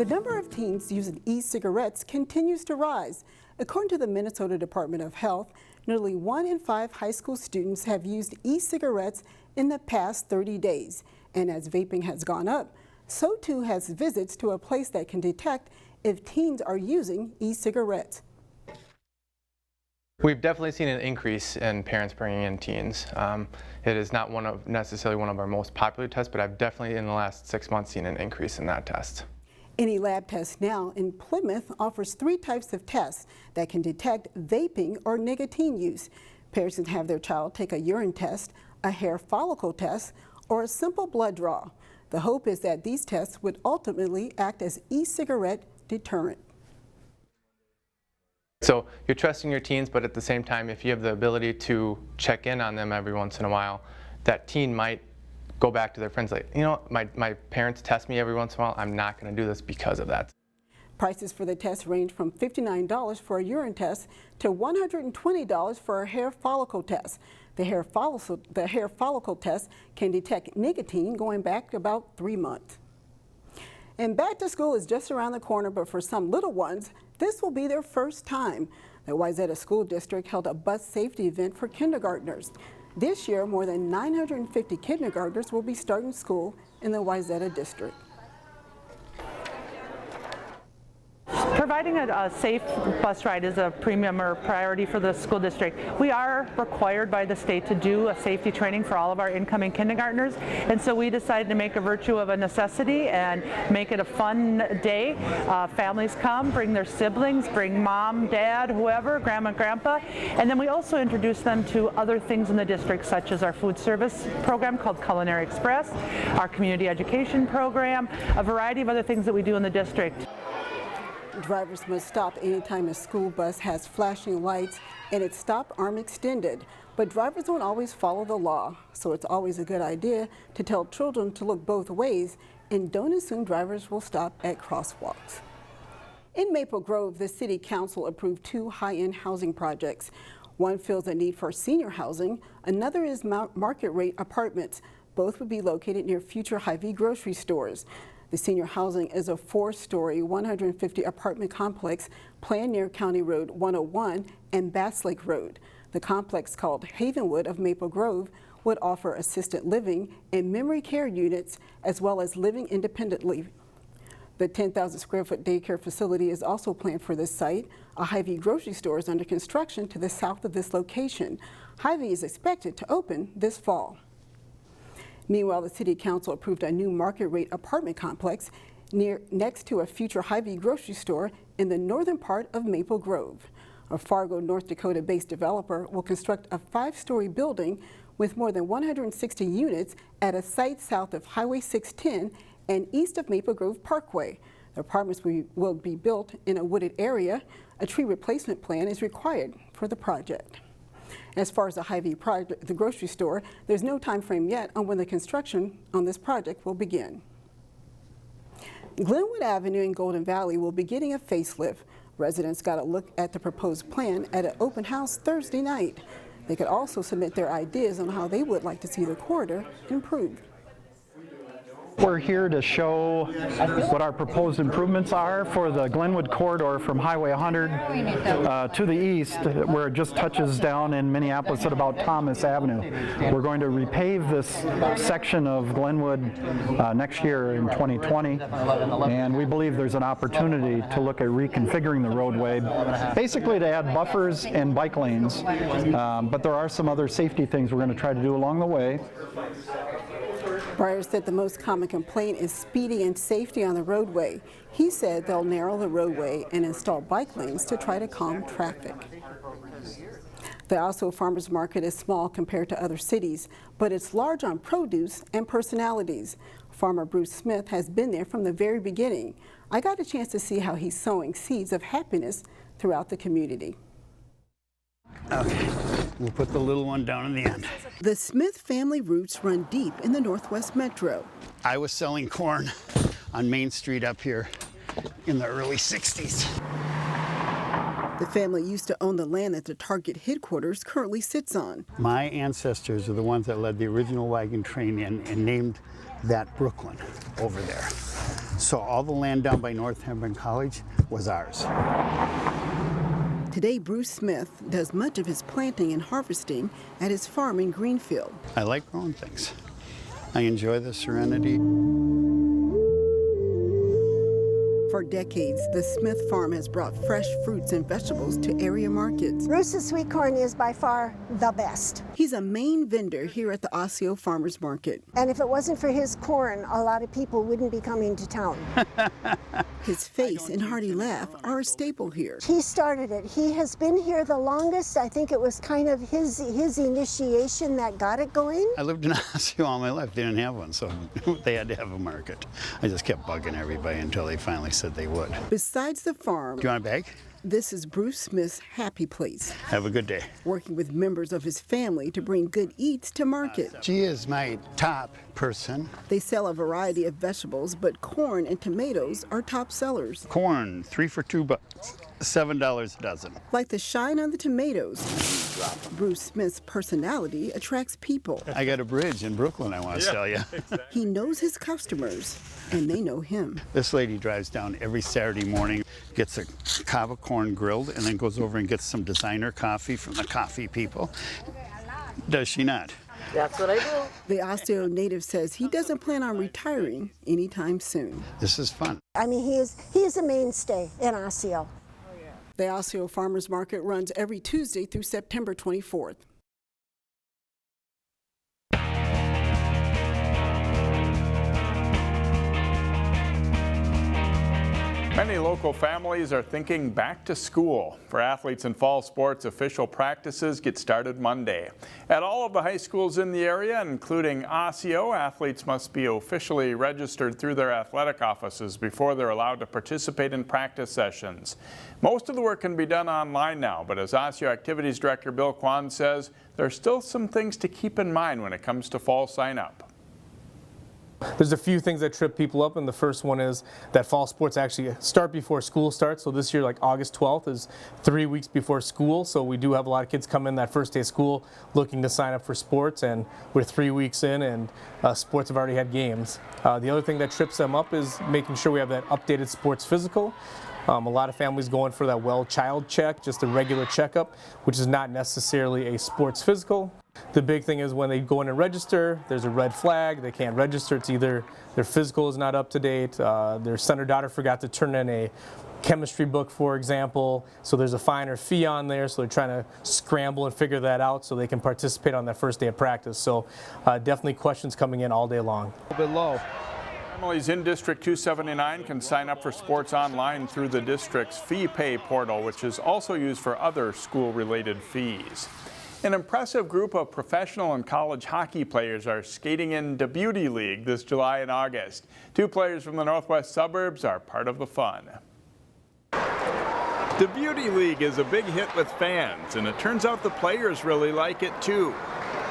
The number of teens using e-cigarettes continues to rise. According to the Minnesota Department of Health, nearly 1 in 5 high school students have used e-cigarettes in the past 30 days. And as vaping has gone up, so too has visits to a place that can detect if teens are using e-cigarettes. We've definitely seen an increase in parents bringing in teens. It is not necessarily one of our most popular tests, but I've definitely in the last 6 months seen an increase in that test. Any Lab Test Now in Plymouth offers 3 types of tests that can detect vaping or nicotine use. Parents can have their child take a urine test, a hair follicle test, or a simple blood draw. The hope is that these tests would ultimately act as e-cigarette deterrent. So you're trusting your teens, but at the same time, if you have the ability to check in on them every once in a while, that teen might go back to their friends like, you know, my parents test me every once in a while, I'm not going to do this because of that. Prices for the test range from $59 for a urine test to $120 for a hair follicle test. The hair follicle test can detect nicotine going back about 3 months. And back to school is just around the corner, but for some little ones, this will be their first time. The Wayzata School District held a bus safety event for kindergartners. This year, more than 950 kindergartners will be starting school in the Wayzata district. Providing a safe bus ride is a premium or priority for the school district. We are required by the state to do a safety training for all of our incoming kindergartners, and so we decided to make a virtue of a necessity and make it a fun day. Families come, bring their siblings, bring mom, dad, whoever, grandma, grandpa, and then we also introduce them to other things in the district, such as our food service program called Culinary Express, our community education program, a variety of other things that we do in the district. Drivers must stop anytime a school bus has flashing lights and its stop arm extended. But drivers don't always follow the law, so it's always a good idea to tell children to look both ways and don't assume drivers will stop at crosswalks. In Maple Grove, the City Council approved 2 high-end housing projects. One fills a need for senior housing, another is market-rate apartments. Both would be located near future Hy-Vee grocery stores. The senior housing is a 4-story, 150 apartment complex planned near County Road 101 and Bass Lake Road. The complex, called Havenwood of Maple Grove, would offer assisted living and memory care units as well as living independently. The 10,000 square foot daycare facility is also planned for this site. A Hy-Vee grocery store is under construction to the south of this location. Hy-Vee is expected to open this fall. Meanwhile, the City Council approved a new market-rate apartment complex next to a future Hy-Vee grocery store in the northern part of Maple Grove. A Fargo, North Dakota-based developer will construct a 5-story building with more than 160 units at a site south of Highway 610 and east of Maple Grove Parkway. The apartments will be built in a wooded area. A tree replacement plan is required for the project. As far as the Hy-Vee project, the grocery store, there's no time frame yet on when the construction on this project will begin. Glenwood Avenue in Golden Valley will be getting a facelift. Residents got a look at the proposed plan at an open house Thursday night. They could also submit their ideas on how they would like to see the corridor improved. We're here to show what our proposed improvements are for the Glenwood corridor from Highway 100 to the east, where it just touches down in Minneapolis at about Thomas Avenue. We're going to repave this section of Glenwood next year in 2020, and we believe there's an opportunity to look at reconfiguring the roadway, basically to add buffers and bike lanes, but there are some other safety things we're going to try to do along the way. Breyer said the most common complaint is speeding and safety on the roadway. He said they'll narrow the roadway and install bike lanes to try to calm traffic. The Osceola Farmers Market is small compared to other cities, but it's large on produce and personalities. Farmer Bruce Smith has been there from the very beginning. I got a chance to see how he's sowing seeds of happiness throughout the community. Okay, we'll put the little one down in the end. The Smith family roots run deep in the Northwest Metro. I was selling corn on Main Street up here in the early 60s. The family used to own the land that the Target headquarters currently sits on. My ancestors are the ones that led the original wagon train in and named that Brooklyn over there. So all the land down by Northampton College was ours. Today, Bruce Smith does much of his planting and harvesting at his farm in Greenfield. I like growing things. I enjoy the serenity. For decades, the Smith farm has brought fresh fruits and vegetables to area markets. Bruce's sweet corn is by far the best. He's a main vendor here at the Osseo Farmers Market. And if it wasn't for his corn, a lot of people wouldn't be coming to town. His face and hearty laugh are a staple here. He started it. He has been here the longest. I think it was kind of his initiation that got it going. I lived in Osseo all my life. They didn't have one, so they had to have a market. I just kept bugging everybody until they finally said they would. Besides the farm, Do you want a bag? this is Bruce Smith's happy place, Have a good day. working with members of his family to bring good eats to market. She is my top person. They sell a variety of vegetables, but corn and tomatoes are top sellers. Corn, 3 for $2, $7 a dozen. Like the shine on the tomatoes, Bruce Smith's personality attracts people. I got a bridge in Brooklyn I want to sell you. He knows his customers, and they know him. This lady drives down every Saturday morning, gets a cob of corn grilled, and then goes over and gets some designer coffee from the coffee people. Does she not? That's what I do. The Osseo native says he doesn't plan on retiring anytime soon. This is fun. I mean, he is a mainstay in Osseo. The Osseo Farmers Market runs every Tuesday through September 24th. Many local families are thinking back to school. For athletes in fall sports, official practices get started Monday. At all of the high schools in the area, including Osseo, athletes must be officially registered through their athletic offices before they're allowed to participate in practice sessions. Most of the work can be done online now, but as Osseo Activities Director Bill Kwan says, there are still some things to keep in mind when it comes to fall sign-up. There's a few things that trip people up, and the first one is that fall sports actually start before school starts. So this year, like August 12th is 3 weeks before school, so we do have a lot of kids come in that first day of school looking to sign up for sports, and we're 3 weeks in and sports have already had games. The other thing that trips them up is making sure we have that updated sports physical. A lot of families going for that well child check, just a regular checkup, which is not necessarily a sports physical. The big thing is when they go in and register, there's a red flag. They can't register. It's either their physical is not up to date, their son or daughter forgot to turn in a chemistry book, for example, so there's a fine or fee on there, so they're trying to scramble and figure that out so they can participate on that first day of practice. So definitely questions coming in all day long. A bit low. Families in District 279 can sign up for sports online through the district's Fee Pay portal, which is also used for other school-related fees. An impressive group of professional and college hockey players are skating in the Beauty League this July and August. 2 players from the northwest suburbs are part of the fun. The Beauty League is a big hit with fans, and it turns out the players really like it too.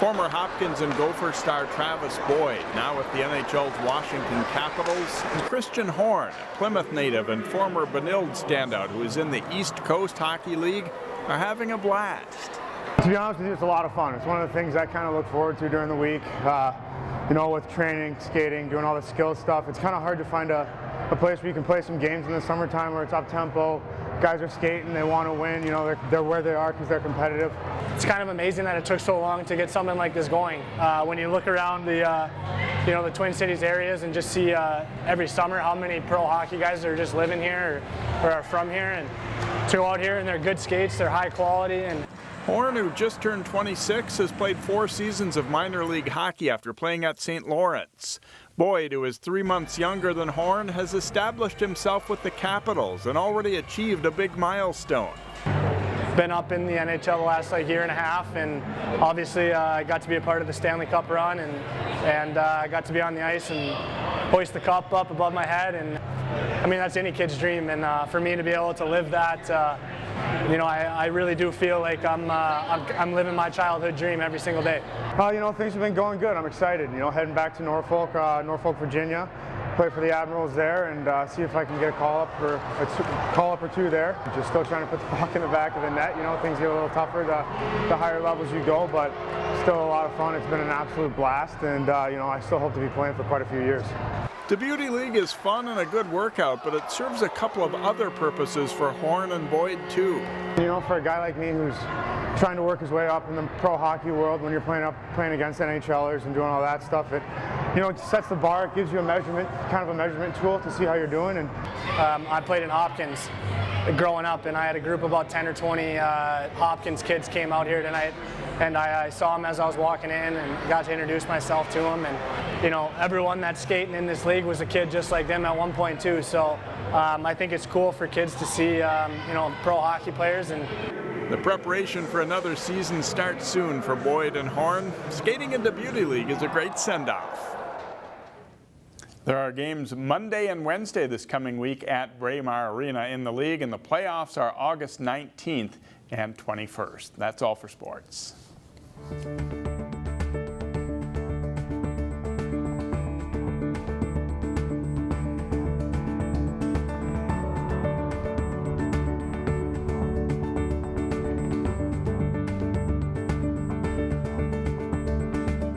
Former Hopkins and Gopher star Travis Boyd, now with the NHL's Washington Capitals, and Christian Horn, a Plymouth native and former Benilde standout who is in the East Coast Hockey League, are having a blast. To be honest with you, it's a lot of fun. It's one of the things I kind of look forward to during the week. You know, with training, skating, doing all the skill stuff, it's kind of hard to find a place where you can play some games in the summertime where it's up-tempo. Guys are skating, they want to win, you know, they're where they are because they're competitive. It's kind of amazing that it took so long to get something like this going. When you look around the, you know, the Twin Cities areas and just see every summer how many pro hockey guys are just living here or are from here, and to go out here and they're good skates, they're high quality. And Horn, who just turned 26, has played 4 seasons of minor league hockey after playing at St. Lawrence. Boyd, who is 3 months younger than Horn, has established himself with the Capitals and already achieved a big milestone. been up in the NHL the last year and a half, and obviously I got to be a part of the Stanley Cup run, and I got to be on the ice and hoist the cup up above my head, and I mean that's any kid's dream, and for me to be able to live that, you know, I really do feel like I'm living my childhood dream every single day. You know, things have been going good. I'm excited. You know, heading back to Norfolk, Virginia, play for the Admirals there, and see if I can get a call up or two there. Just still trying to put the puck in the back of the net. You know, things get a little tougher the higher levels you go, but still a lot of fun. It's been an absolute blast, and you know, I still hope to be playing for quite a few years. The Beauty League is fun and a good workout, but it serves a couple of other purposes for Horn and Boyd too. You know, for a guy like me who's trying to work his way up in the pro hockey world, when you're playing against NHLers and doing all that stuff, it sets the bar. It gives you a measurement, kind of a measurement tool to see how you're doing. And I played in Hopkins growing up, and I had a group of about 10 or 20 Hopkins kids came out here tonight, and I saw them as I was walking in and got to introduce myself to them. And you know, everyone that's skating in this league was a kid just like them at one point too. So I think it's cool for kids to see pro hockey players. And the preparation for another season starts soon for Boyd and Horn. Skating in the Beauty League is a great send-off. There are games Monday and Wednesday this coming week at Braemar Arena in the league, and the playoffs are August 19th and 21st. That's all for sports.